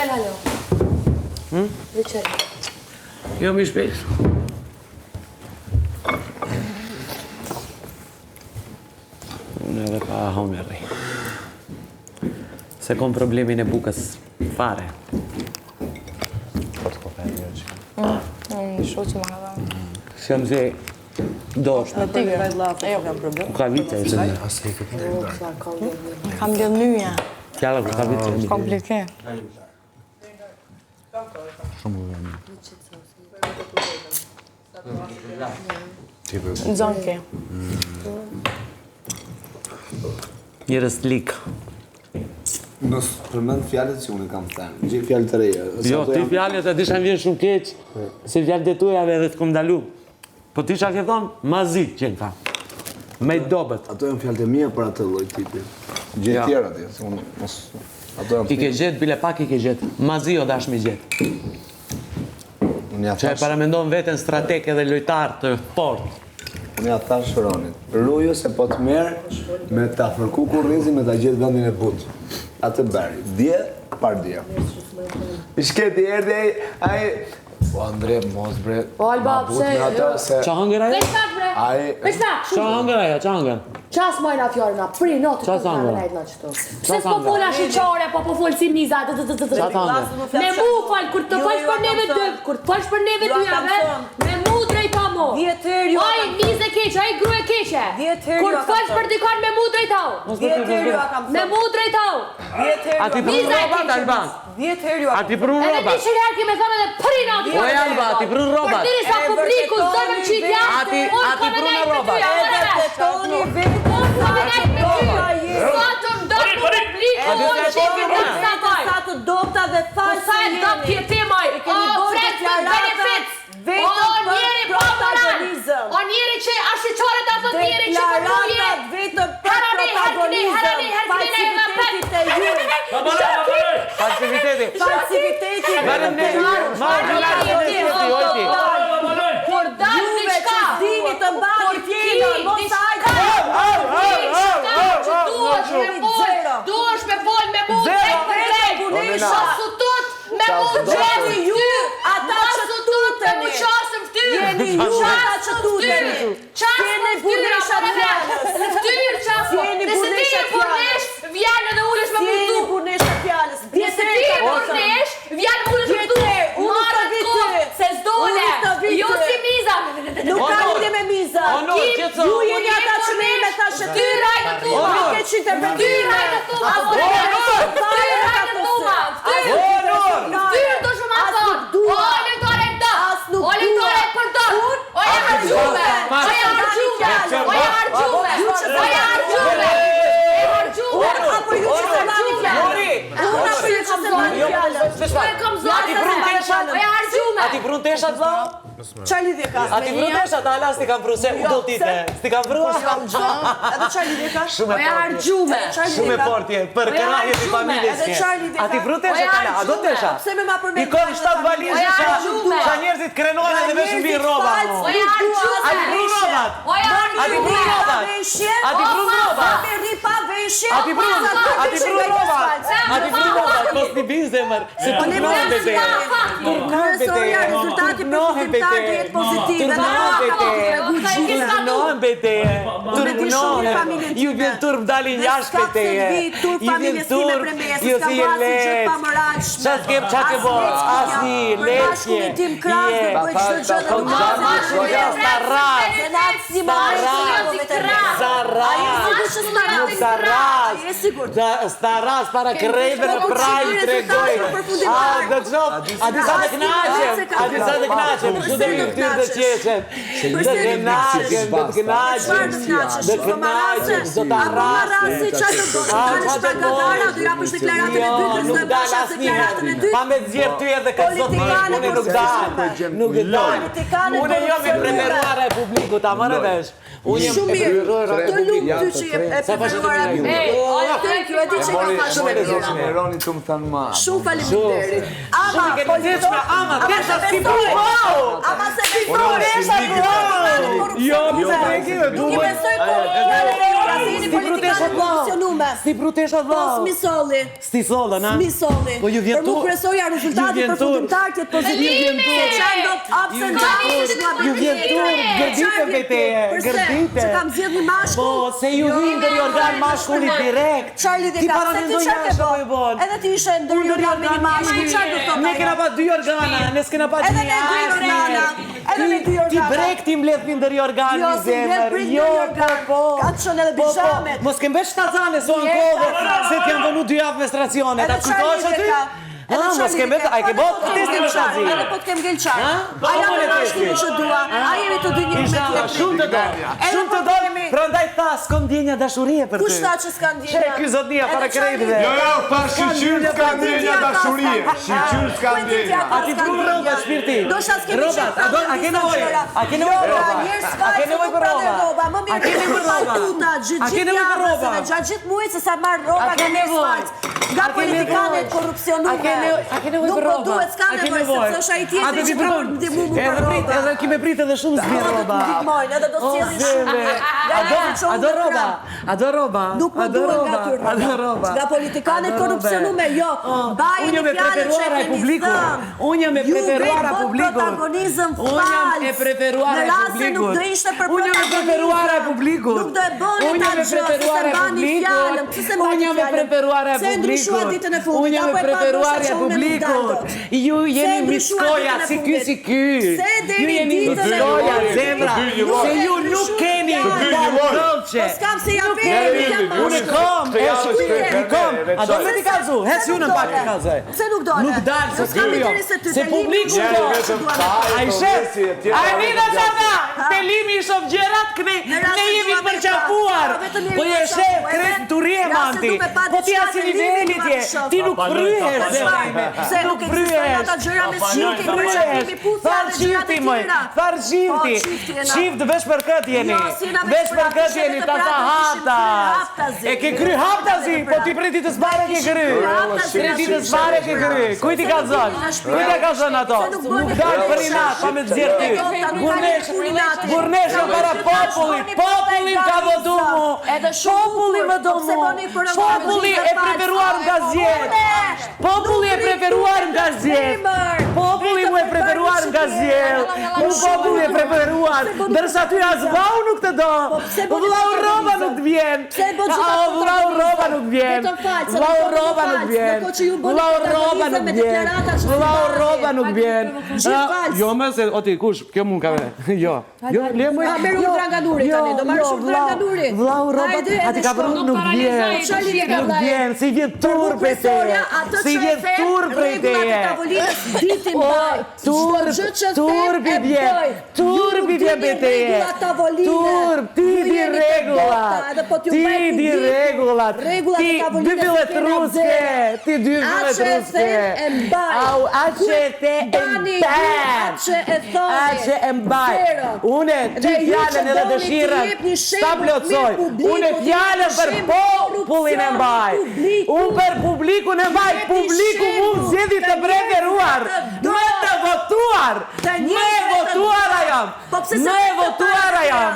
halo. Veçeri. Jo, mi shpejt. Unë edhe pa homi rri. Se kom problemin e bukës fare. Shoqë më ka dhënë. S'jam zi dosh. Në tigë. Ka vite e të një. Kam lidh nyja. Fjalla ka vite e një. Komplike. Në zonë ke. Njërës lik. Nësë përmend fjallet që unë kam thënë, gjithë fjallet të reja. Jo, ti fjallet e disha vjen shumë keq, se fjallet e tujave edhe të kom dalu. Po ti qa ke thonë, mazi që në tha. Me i dobet. Ato janë fjallet e mija për atë lloj tipi. Gjithë tjera ti, se unë mos... I ke gjetë, bile pak i ke gjetë. Mazi o dash me gjetë. Që e paramendon veten strateg edhe lojtar të fort. Unë ja thash Ronit, ruju se po të merë me ta fërku kurrizi me ta gjetë vendin e butë. Atë beri, dje, par dje. I shketi erdhe, ai... Po Andre, mos bre... Po Alba, pse... Qa hangër ajo? Veç pak bre! Veç pak! Qa hangër ajo, qa hangër? Qas mojna fjorna, pri notë të të nëjtë në qëtu. Pse s'po fola shiqare, po folë si miza, Qa hangër? Me mu falë, kur të falsh për neve dy, kur të falsh për neve dyjave, me mu drejta mo. Aj, mize keqe, aj gru e keqe. Kur të falsh për dikon, me mu drejtau. Me mu drejtau. A ti prun robat, Alban? A ti prun robat? Edhe ti qëllerë kime thëmë edhe pri notë. Oj, Alba, a ti prun robat? Për diri sa publiku, zëmën që i tja, A ti prun robat? Sa të dopta dhe falë sa e dopë tjetë maj. O, friends with benefits. O, njeri pamoran. O, njeri që ashiqore të thot njeri që përmuje. Herani, Falsifiteti. Kur dalë një shka, kur kili një shka, duesh me fol me mu drejt për drejt, shasu tut me mu drejt ty, shasu tut me mu qasëm ftyr, qasëm ftyr, nëse ti e burnesh, vjen edhe ulesh me murtu. Nëse ti e burnesh, vjen ulesh me murtu. Marët kohë, se s'dole, jo si miza. Nuk ka lidhje me miza. Ju jeni ata që me me ta shëtë. Ftyraj në tuma. Ftyraj në tuma. Ftyrë do shumë ason. O, lektore këta. O, lektore përdor. O, e hargjume. O, e hargjume. O, e hargjume. O, e hargjume. Apo ju që se mani fjallë. Unë apo ju që se mani fjallë. O, e kam zonë. O, e hargjume. A ti prun teshat, vlau? Qa lidhje ka? A ti prun teshat, ala s'ti kam pru se u do tite. S'ti kam pru? Edhe qa lidhje ka? O, e hargjume. Shumë e fortje, për kërajet i familjes ke. A ti pru teshat, ala? A do teshat? Pse me ma përmend? I koni 7 valizhe qa njerëzit krenojnë dhe vesh mbi roba. O, e hargjume. A ti prun robat? O, e hargjume. A ti prun robat? A ti prun robat? Me rri pa veshje. A ti prun robat? A ti prun robat? Mos t'i bin zemër, se turnohen beteje. Turnohen beteje. Rezultati për shqiptar jetë pozitive. Turnohen beteje. Turnohen. Ju vjen turp dalin jash beteje. Ju vjen turp, ju si e leq. Qa ke bo? Asni leqje. Staras para krejve në prajnë të regoj. A di sa të knaqem. Shu dhe mi ftyrë të qeshem. Dhe knaqem. Zota rasi. Nuk dal asnjëherë. Pa me zjerë ty edhe këtë zotë një, une nuk dal. Nuk dal. Une jo me preferuar Republikut, a mërë vesh. Unë jem Shumë mirë, të lumë ty që e preferuar aty. Thank you, e di që ka fashë me lira. Roni të më thanë ma. Shumë faleminderit. Ama, tesha si bravo! Ama se ti tesha bravo! Jo, mi se preki, Nuk i besoj kur Frazini politikanë korrupsionume. Si protesha vlla. Po smisolli. Stisolla, na? Smisolli. Po ju vjen Për mu kryesorja rezultati për fundimtar këtë pozitiv. Ju vjen tur, gërdite beteje, gërdite. Që kam zgjedh një mashkull. Po, se ju hin ndër organ mashkullit direkt. Charlie Ti para mendoj jashtë po e bon. Edhe ti ishe ndër organ me një mashkull, çfarë do thotë? Ne kena pa 2 organa, ne s'kena pa Edhe ne 2 organa. Edhe ne 2 organa. Ti brek ti mbledh një ndër organ në zemër. Jo, po. Ka të shon edhe bijamet. Mos kem vesh tazane so në kohë, se t'jam vënu 2 javë me stracione. Ta kujtohesh aty? Mos kem vetë, ai ke bot testin me tazi. Edhe po të kem ngel çaj. A jam në bashkë që dua. A jemi të dy një me tjetrin. Shumë të dorë. Shumë të dorë. Prandaj tha s'kam ndjenja dashurie për ty. Kush tha që s'ka ndjenja? Çe ky zotnia para krejtëve. Jo, pa shqyr s'ka ndjenja dashurie. Shqyr s'ka ndjenja. A ti dru rroba shpirti? Do shas kemi Roba, a ke nevojë? A ke nevojë për roba? A ke nevojë për roba? Më mirë. A ke nevojë për roba? A ke nevojë për roba? Gjatë gjithë muajit se sa marr roba ke nevojë? Nga politikanët korrupsionuar. A ke nevojë për roba? Nuk po duhet, s'ka nevojë, sepse është ai tjetri që ka ndihmu më për roba. Edhe kime prit edhe shumë zbir roba. Ndihmojnë, edhe do të sjellin A do roba? A do roba? Nuk më duhet nga ty roba. Nga politikanët korrupsionume, jo. Bajeni Unë jam e preferuar e publikut. Unë jam e preferuar e publikut. Protagonizëm Unë jam e preferuar e publikut. Nuk do ishte për Unë jam e preferuar e publikut. Nuk do e bëni ta gjë, se bani fjalën. Unë jam e preferuar e publikut. Unë jam e preferuar e publikut. Ju jeni miskoja si ky si ky. Ju jeni miskoja zemra. Se ju nuk keni dolçe. Po s'kam se ja veri. Unë kom. A do me t'i kalzu? Hes ju në pak t'i kalzoj. Pse nuk dole? Nuk dalë se s'kam ty jo. interes se ty. Se publiku do. A i shef? A i një dhe qata? Telimi i shof gjerat këne jemi të përqapuar. Po je shef, kret të rije manti. Po ti asi nivelit je. Ti nuk fryhesh zemrime. Nuk fryhesh. Nuk fryhesh. Farë qifti mëj. Farë qifti. Qift vesh për këtë jeni. Vesh për këtë jeni ta haptas. E ke kry haptazi. Po ti prej ditës bare ke kry. Prej ditës bare ke kry. Kuj ti ka zonë? Kuj ti ka zonë ato? Nuk dalë për i natë pa me të zirë ty. Burnesh në para popullit. Popullin ka vodu mu. Populli më do mu. Populli e preferuar nga zjetë. Populli e preferuar nga zjetë. Populli mu e preferuar nga zjetë. Mu populli e preferuar. Dërsa ty as vlau nuk të do. Vlau roba nuk të vjen. Vlau roba nuk vjen. Vlau roba nuk vjen. Vlau roba nuk vjen. Vlau roba nuk vjen. Jo me se, o ti, kush, kjo mund ka me. Jo. Jo, le mu. Meru Dranganuri tani, do marrë shumë Dranganuri. Vlau roba, ati ka vërru nuk vjen. Nuk vjen, se i vjen tur për teje. Se i vjen tur për teje. Tur për vjen. Tur për vjen për teje. Tur, ti di regullat. Ti di regullat. Ti dy villet ruske. Ti dy villet ruske. Au, aqe te e mbaj. Une, ty fjallën edhe dëshirën, sta plotsoj. Une fjallën për popullin e mbaj. Unë për publikun e mbaj. Publiku mund zjedhi të preferuar. Me të votuar. Me votuar ajam. Me votuar ajam.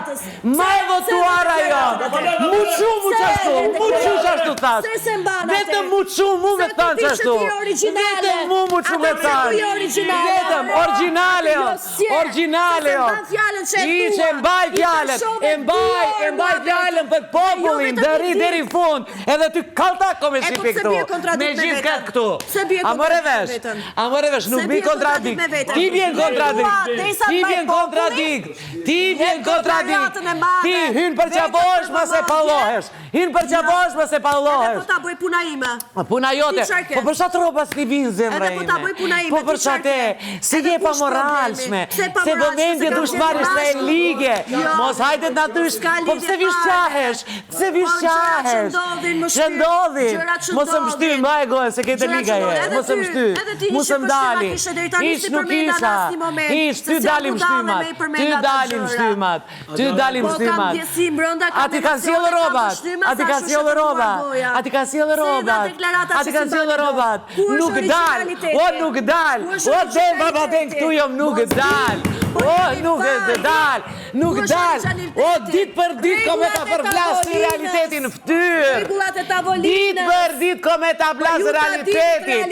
Me votuar ajam. Muqu mu qashtu. Muqu qashtu thash. Vetëm muqu mu me thanë qashtu. Vetëm mu muqu me thanë. Vetëm, originale jo. Originale jo. I që e mbaj fjallën, e mbaj fjallën për popullin, deri fund, edhe ty kalta kome si për këtu, me gjithë këtë këtu. A mëre vesh, nuk bi kontradikt, ti vjen kontradikt, ti vjen kontradikt, ti hynë për qabosh ma se pallohesh, hynë për qabosh ma se pallohesh. Po ta bëj puna ime. Puna jote, po për shatë roba s'ni vinë zemre ime. Po ta bëj puna ime. Po për shatë, si je pa moralshme, se vëmendje dush marrë shtë e ligë, mos hajtet në dysh, po pëse vish qahesh, pëse vish qahesh, që ndodhi, mos më shty, ma e gojnë, se kete liga je, mos më shty, mos më dali, ish nuk isha, ish, ty dalim shtymat, ty dalim shtymat, ty dalim shtymat, ati ka sjellë robat, ati ka sjellë robat, ati ka sjellë robat, ati ka sjellë robat, nuk dal, o nuk dal, o den baba den këtu jom nuk dal, nuk dal. O, ditë për ditë ko me ta përplasë në realitetin ftyrë. Rregullat e tavolinës. Ditë për ditë ko me ta plasë realitetin.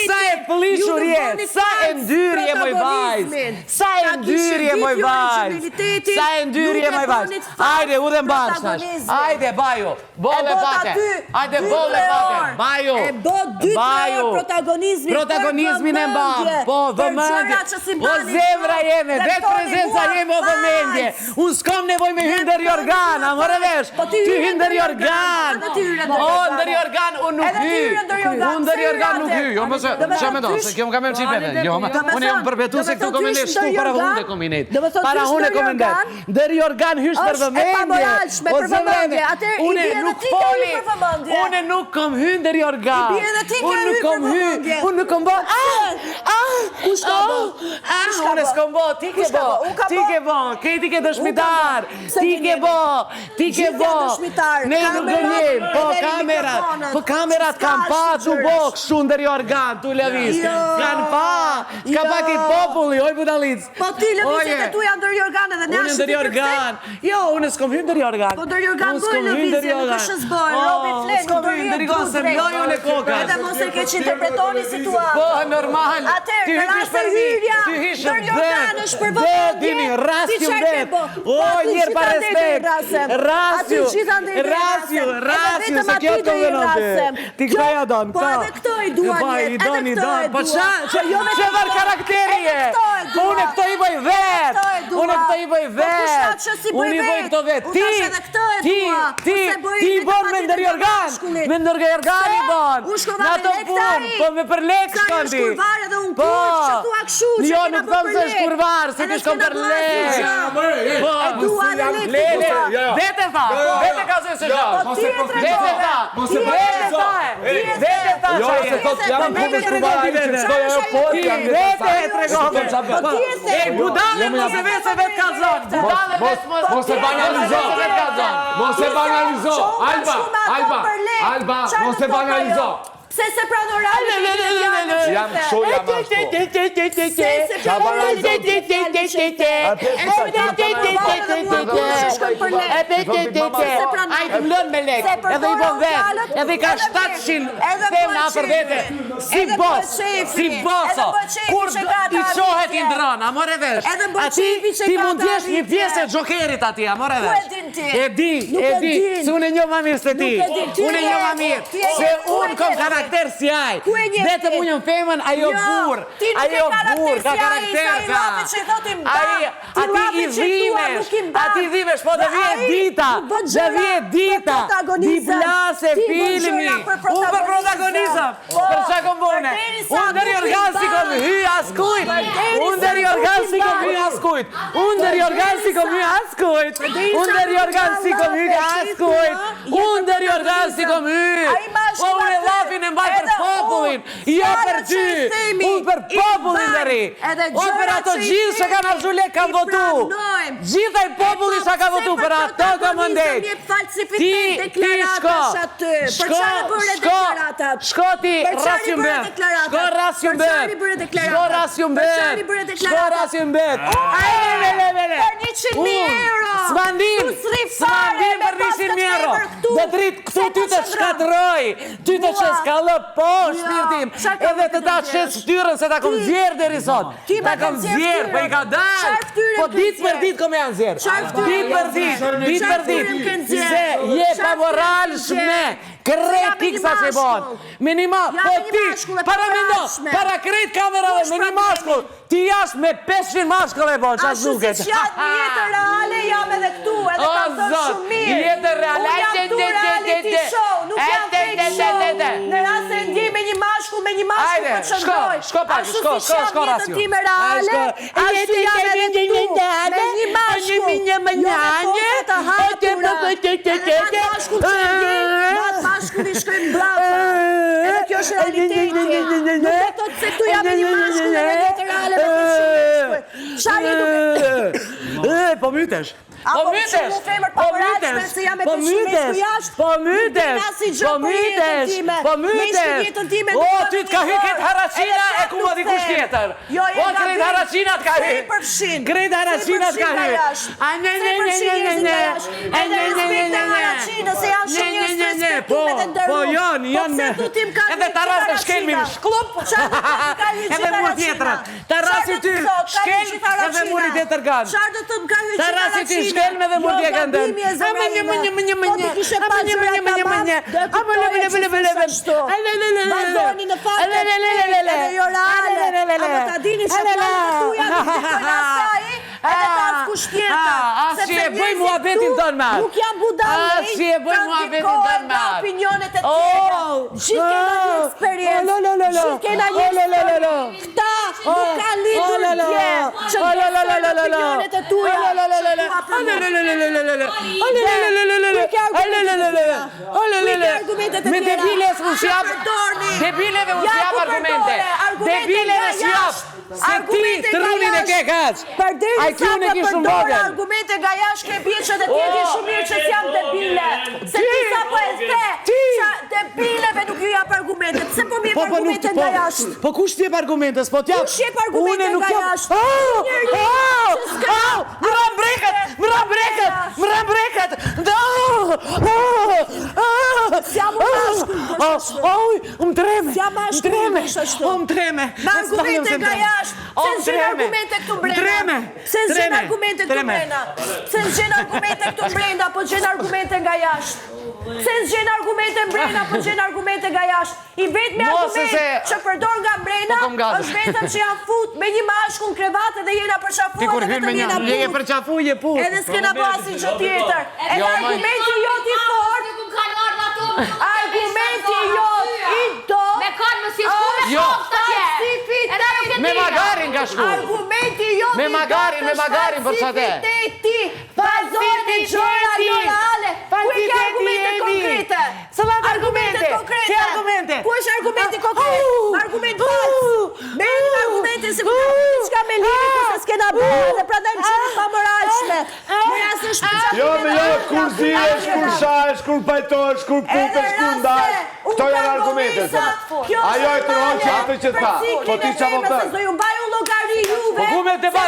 Sa e plishur je, sa e ndyrje moj vajzë. Sa e ndyrje moj vajzë. Ajde, u dhe mbarshnash. Ajde, bajo. Bolle pate. Ajde, bolle pate. Bajo. E bo 2 orë protagonizmin e mbam. Po, vëmendje. O zemra jeme, vetë prezenca jeme o vëmendje. Unë s'kom nevoj me hynder Jorgan, a mëre vesh? Ty hynder Jorgan. O, ndër Jorgan, unë nuk hy. Unë ndër Jorgan nuk hy. Jo, mëse, që me do, se kjo më kam e më qipete. Unë jam përbetu se këtu kom e ne shtu para hunde kom i net. Para hunde kom e net. Ndër Jorgan hysh për vëmendje. O zemra, une nuk foli. Une nuk kom hy ndër Jorgan. Unë nuk kom hy. Unë nuk kom bo. Unë s'kom bo. Ti ke bo. Këti ke dëshmitar. Ti ke bo. Ne nuk gënjim. Po kamerat kam pa të bok shumë ndër Jorgan. Tu levis. Kan pa. Ka pak i populli. Oj budalic. Po ti levisit e tu janë ndër Jorgan edhe ne Unë ndër Jorgan. Jo, unë s'kom hy ndër Jorgan. Po ndër Jorgan bëjë levizje, nuk është s'bëjë. Robi flenë, s'kom hy ndër Jorgan se mjoj unë e koka. Edhe mos e keq interpretoni situatë. Po, normal. Atëherë, në rast e hyrja, ndër Jorgan është për vëmendje. Dini, rasju mbet. O, njerë pa respekt. Rasju, se kjo të vënonte. Ti këta ja donë, Po edhe këto i duan jetë, edhe këto e Po duan. që var karakteri je? Po unë këto i bëj vetë. Unë i bëj këto vetë. Ti i bon me ndër Jorgan. Me ndër Jorgan i bon. Në ato punë, po me për lek shkondi. Po, jo nuk thëmë se shkurvar, se ti shkom për lek. Vete tha, vete ka se se shko. Vete tha. Jo, se thot jam në punë shkurvar, që të shkoj ajo pot, jam në Vete e tregove. E budale mos e vetë se vetë ka zonë. Mos e banalizo. Mos e banalizo. Alba, mos e banalizo. Se pranorali Jam kështu jam Ajtë mlën me lek, edhe i bon vetë, edhe i ka 700 femna për vete, si boso, kur i qohet i ndrën, a more vesh, ti mund t'jesh një pjesë e gjokerit ati, a more vesh, e di, se unë e një ma mirë se ti, se unë kom karakter si aj, vete mu një femën, ajo bur, ka karakter ka, ati dhimesh, po dhe vjet dita, di plase filmi, unë për protagonizëm, për që kom bone, unë deri organ si kom hy askujt, unë deri organ si kom hy askujt, unë deri organ si kom hy askujt, unë deri organ si kom hy askujt, unë deri organ si kom hy, po unë e lafin e mbaj për popullin, jo për ty, unë për popullin deri, o për ato gjithë që kanë arshu lek kanë votu, gjitha i populli që ka votu për ato ka mëndet, shko ti rasjum bet, s'mandim për 100.000 euro, dhe dritë këtu ty të shkatroj, ty të që s'kallë po, shpirtim, edhe të ta qesë shtyrën se ta kom zjerë deri sot, ta kom zjerë, po i ka dalë, po ditë për ditë kom janë zjerë, ditë për ditë, se je pa moral shme, kret tiksa që bon, minima, po ti, para mendo, para kret kamerave, minimashkull, ti jash me 500 mashkull e bon, qas duket. Ashtu si qatë në jetë reale, jam edhe këtu, edhe ka thënë shumë mirë. Jetë reale, unë jam tu reality show, nuk jam fake show. Në rast se ndi me një mashkull, po të shëndoj. Shko Ashtu si qatë jetën time reale, ashtu jam edhe këtu, me një mashkull. Jo me të hapura, edhe mashkull që ndi, mashkulli shkojnë blata. Edhe kjo është realiteti. Nuk e thotë se këtu jam me një mashkull, edhe jetë reale me të shkojnë. Po mytesh. Po mytesh. Po mytesh. Po mytesh. Po mytesh. Po mytesh. Po mytesh. O, ty t'ka hy këtë haracina e ku ma dikush tjetër. O, krejt haracina t'ka hy. Krejt haracina t'ka hy. A ne. Po janë me. Edhe ta ras të shkelmi në shklup. Edhe mur tjetër. Ta rasi ty shkelm edhe muri tjetër kanë. Ta rasi ty shkelm edhe mur tjetër kanë dërë. Vazhdoni në fakt edhe jo reale. Ama ta dini që planet tuja nuk dikojnë asaj edhe ta askush tjetër. Asë e bëj muhabetin tonë me atë. Nuk jam budale, Asë e bëj muhabetin tonë me atë. Opinionet e tjera. Gjithë kena një eksperiencë. Gjithë kena një eksperiencë. Këta nuk ka lidur dje që ndesën opinionet e tuja. Me debile s'u sjap. Debileve u sjap argumente. Debileve s'jap. Se ti trunin e ke kaq. Ai kënë ke shumë vogël. Argumente nga jashtë bie që dhe tjetër shumë mirë që s'jam debile. Se ti sapo e the. Që debileve nuk ju jap argumente. Pse po mi jep argumente nga jashtë? Po kush ti jep argumente? S'po t'jap. Kush jep argumente nga jashtë? Më breket. S'jam u bashkë. Më treme. S'jam bashkë. Më treme. Me argumente nga jashtë. Se n'gjen argumente këtu mbrenda. Se n'gjen argumente këtu mbrenda. Se n'gjen argumente këtu mbrenda, po gjen argumente nga jashtë. Se n'gjen argumente mbrenda, po gjen argumente nga jashtë. I vetmi argument që përdor nga mbrenda është vetëm që janë fut me një mashkull në krevat dhe jena përqafuar dhe vetëm jena puth. Je përqafu, je puth. Edhe s'kena bo asnjë gjë tjetër. Edhe argumenti jot i fort. Argumenti jot i dot. Me kanë më si shkume shkoftë atje. Me magarin ka shku. Argumenti jot me magarin për qatë. Falsifiketi. Vazhdoni gjëra reale. Ku i ka argumente konkrete? Argumente konkrete. Si argumente? Ku është argumenti konkret? Argument fals. Me argumente se ku diçka me lidhje kurse s'kena bërë dhe prandaj më shumë pa moralshme. Me asnjë shpëqat. Jo, kur zihesh, kur shahesh, kur pajtohesh, kur putesh, kur ndash. Këto janë argumentet. Ajo e tërhoqë atë që tha. Po ti çfarë po bën? Do ju mbaj unë llogari juve. Po ku me debat